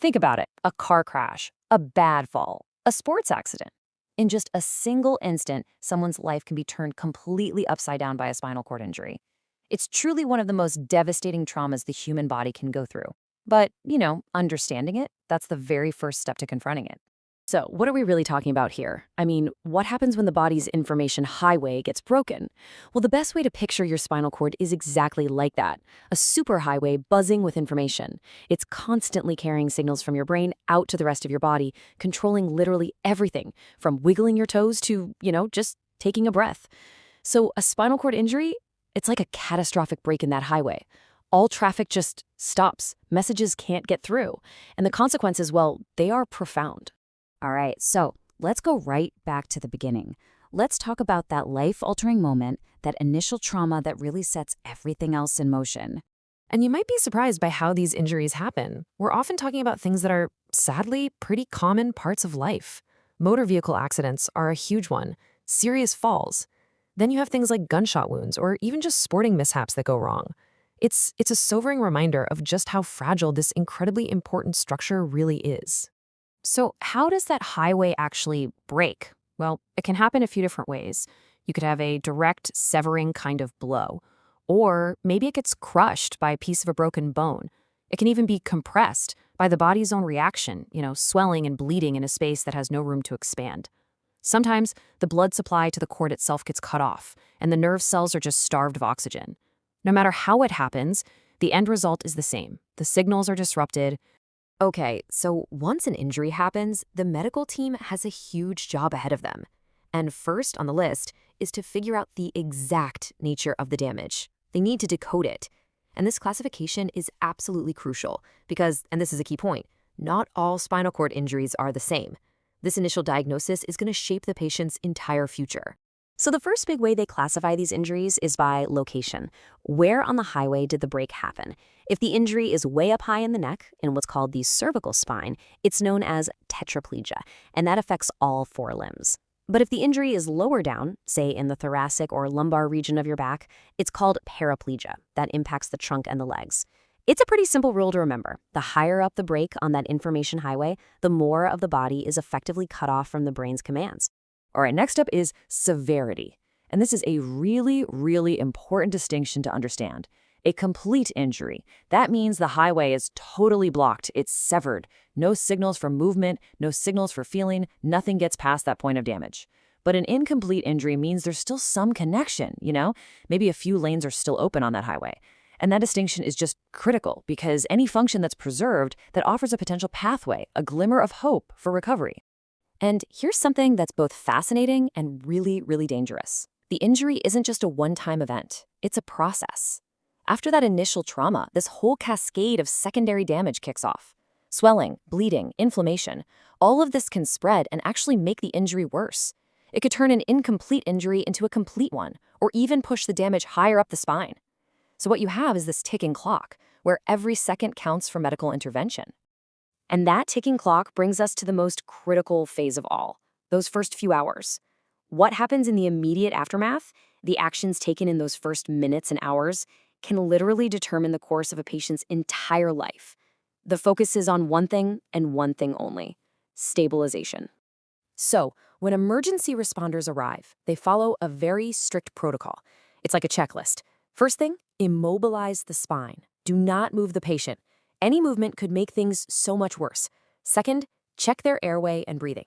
Think about it. A car crash, a bad fall, a sports accident. In just a single instant, someone's life can be turned completely upside down by a spinal cord injury. It's truly one of the most devastating traumas the human body can go through. But, understanding it, that's the very first step to confronting it. So, what are we really talking about here? I mean, what happens when the body's information highway gets broken? Well, the best way to picture your spinal cord is exactly like that, a superhighway buzzing with information. It's constantly carrying signals from your brain out to the rest of your body, controlling literally everything, from wiggling your toes to, just taking a breath. So, a spinal cord injury, it's like a catastrophic break in that highway. All traffic just stops. Messages can't get through. And the consequences, well, they are profound. All right, so let's go right back to the beginning. Let's talk about that life-altering moment, that initial trauma that really sets everything else in motion. And you might be surprised by how these injuries happen. We're often talking about things that are, sadly, pretty common parts of life. Motor vehicle accidents are a huge one, serious falls. Then you have things like gunshot wounds or even just sporting mishaps that go wrong. It's a sobering reminder of just how fragile this incredibly important structure really is. So how does that highway actually break? Well, it can happen a few different ways. You could have a direct severing kind of blow, or maybe it gets crushed by a piece of a broken bone. It can even be compressed by the body's own reaction, swelling and bleeding in a space that has no room to expand. Sometimes the blood supply to the cord itself gets cut off, and the nerve cells are just starved of oxygen. No matter how it happens, the end result is the same. The signals are disrupted. Okay, so once an injury happens, the medical team has a huge job ahead of them. And first on the list is to figure out the exact nature of the damage. They need to decode it. And this classification is absolutely crucial because, and this is a key point, not all spinal cord injuries are the same. This initial diagnosis is going to shape the patient's entire future. So the first big way they classify these injuries is by location. Where on the highway did the break happen? If the injury is way up high in the neck, in what's called the cervical spine, it's known as tetraplegia, and that affects all four limbs. But if the injury is lower down, say in the thoracic or lumbar region of your back, it's called paraplegia. That impacts the trunk and the legs. It's a pretty simple rule to remember. The higher up the break on that information highway, the more of the body is effectively cut off from the brain's commands. All right, next up is severity. And this is a really, really important distinction to understand. A complete injury. That means the highway is totally blocked. It's severed. No signals for movement, no signals for feeling, nothing gets past that point of damage. But an incomplete injury means there's still some connection, Maybe a few lanes are still open on that highway. And that distinction is just critical because any function that's preserved that offers a potential pathway, a glimmer of hope for recovery. And here's something that's both fascinating and really, really dangerous. The injury isn't just a one-time event. It's a process. After that initial trauma, this whole cascade of secondary damage kicks off. Swelling, bleeding, inflammation, all of this can spread and actually make the injury worse. It could turn an incomplete injury into a complete one, or even push the damage higher up the spine. So what you have is this ticking clock, where every second counts for medical intervention. And that ticking clock brings us to the most critical phase of all, those first few hours. What happens in the immediate aftermath, the actions taken in those first minutes and hours, can literally determine the course of a patient's entire life. The focus is on one thing and one thing only: stabilization. So, when emergency responders arrive, they follow a very strict protocol. It's like a checklist. First thing, immobilize the spine. Do not move the patient. Any movement could make things so much worse. Second, check their airway and breathing.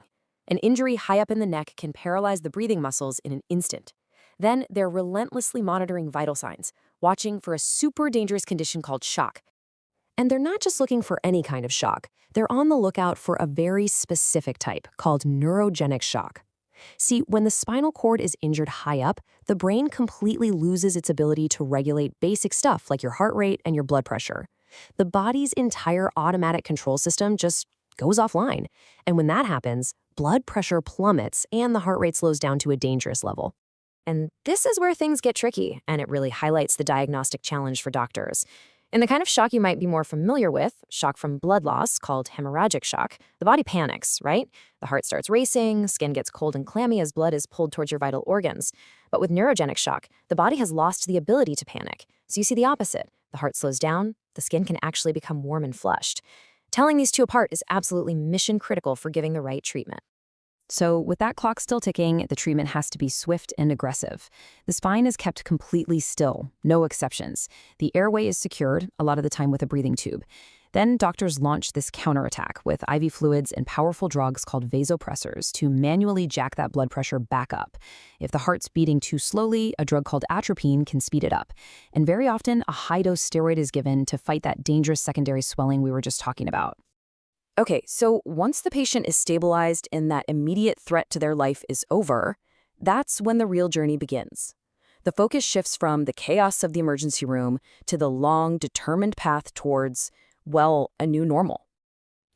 An injury high up in the neck can paralyze the breathing muscles in an instant. Then they're relentlessly monitoring vital signs, watching for a super dangerous condition called shock. And they're not just looking for any kind of shock. They're on the lookout for a very specific type called neurogenic shock. See, when the spinal cord is injured high up, the brain completely loses its ability to regulate basic stuff like your heart rate and your blood pressure. The body's entire automatic control system just goes offline. And when that happens, blood pressure plummets and the heart rate slows down to a dangerous level. And this is where things get tricky, and it really highlights the diagnostic challenge for doctors. In the kind of shock you might be more familiar with, shock from blood loss, called hemorrhagic shock, the body panics, right? The heart starts racing, skin gets cold and clammy as blood is pulled towards your vital organs. But with neurogenic shock, the body has lost the ability to panic. So you see the opposite. The heart slows down, the skin can actually become warm and flushed. Telling these two apart is absolutely mission critical for giving the right treatment. So, with that clock still ticking, the treatment has to be swift and aggressive. The spine is kept completely still, no exceptions. The airway is secured, a lot of the time with a breathing tube. Then doctors launch this counterattack with IV fluids and powerful drugs called vasopressors to manually jack that blood pressure back up. If the heart's beating too slowly, a drug called atropine can speed it up. And very often, a high-dose steroid is given to fight that dangerous secondary swelling we were just talking about. Okay, so once the patient is stabilized and that immediate threat to their life is over, that's when the real journey begins. The focus shifts from the chaos of the emergency room to the long, determined path towards, well, a new normal.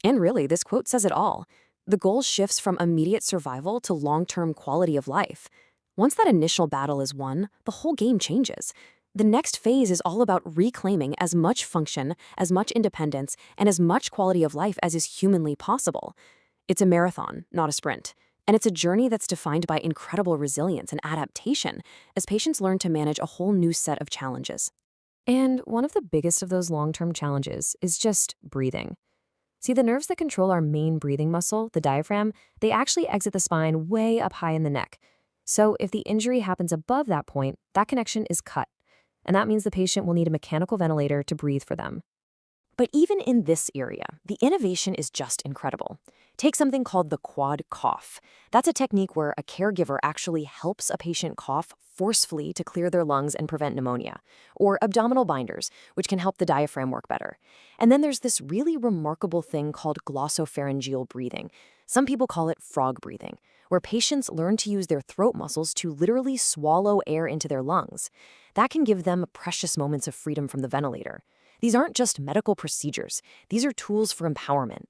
And really, this quote says it all. The goal shifts from immediate survival to long-term quality of life. Once that initial battle is won, the whole game changes. The next phase is all about reclaiming as much function, as much independence, and as much quality of life as is humanly possible. It's a marathon, not a sprint. And it's a journey that's defined by incredible resilience and adaptation as patients learn to manage a whole new set of challenges. And one of the biggest of those long-term challenges is just breathing. See, the nerves that control our main breathing muscle, the diaphragm, they actually exit the spine way up high in the neck. So if the injury happens above that point, that connection is cut. And that means the patient will need a mechanical ventilator to breathe for them. But even in this area, the innovation is just incredible. Take something called the quad cough. That's a technique where a caregiver actually helps a patient cough forcefully to clear their lungs and prevent pneumonia. Or abdominal binders, which can help the diaphragm work better. And then there's this really remarkable thing called glossopharyngeal breathing. Some people call it frog breathing, where patients learn to use their throat muscles to literally swallow air into their lungs. That can give them precious moments of freedom from the ventilator. These aren't just medical procedures. These are tools for empowerment.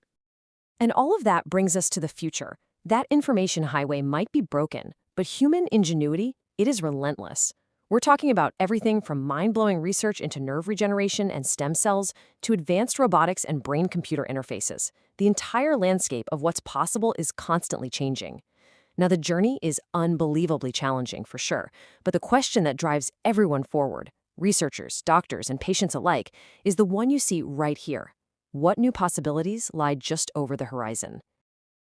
And all of that brings us to the future. That information highway might be broken, but human ingenuity, it is relentless. We're talking about everything from mind-blowing research into nerve regeneration and stem cells to advanced robotics and brain-computer interfaces. The entire landscape of what's possible is constantly changing. Now, the journey is unbelievably challenging for sure, but the question that drives everyone forward, researchers, doctors, and patients alike, is the one you see right here. What new possibilities lie just over the horizon?